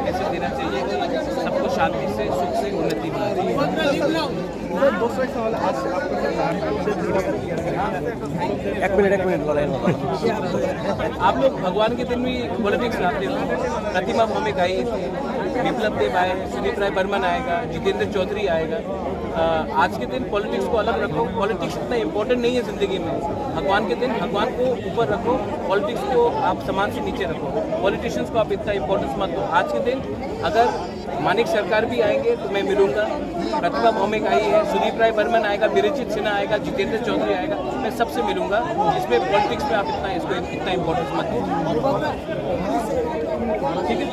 Message देना चाहिए कि सबको शांति से सुख से उन्नति मिले। एक मिनट आप लोग भगवान के दिन भी पॉलिटिक्स लाते हो। प्रतिमा भौमिक आई, विप्लव देव आए, सुदीप राय बर्मन आएगा, जितेंद्र चौधरी आएगा। आज के दिन पॉलिटिक्स को अलग रखो। पॉलिटिक्स इतना इम्पोर्टेंट नहीं है ज़िंदगी में। भगवान के दिन भगवान को ऊपर रखो, पॉलिटिक्स को आप समाज से नीचे रखो। पॉलिटिशियंस को आप इतना इम्पोर्टेंस मत दो। आज के दिन अगर मानिक सरकार भी आएंगे तो मैं मिलूंगा। प्रतिभा भौमिक आई है, सुदीप राय बर्मन आएगा, बिरचित सिन्हा आएगा, जितेंद्र चौधरी आएगा, मैं सबसे मिलूंगा। इसमें पॉलिटिक्स में आप इतना इम्पोर्टेंस मत दो। ठीक है।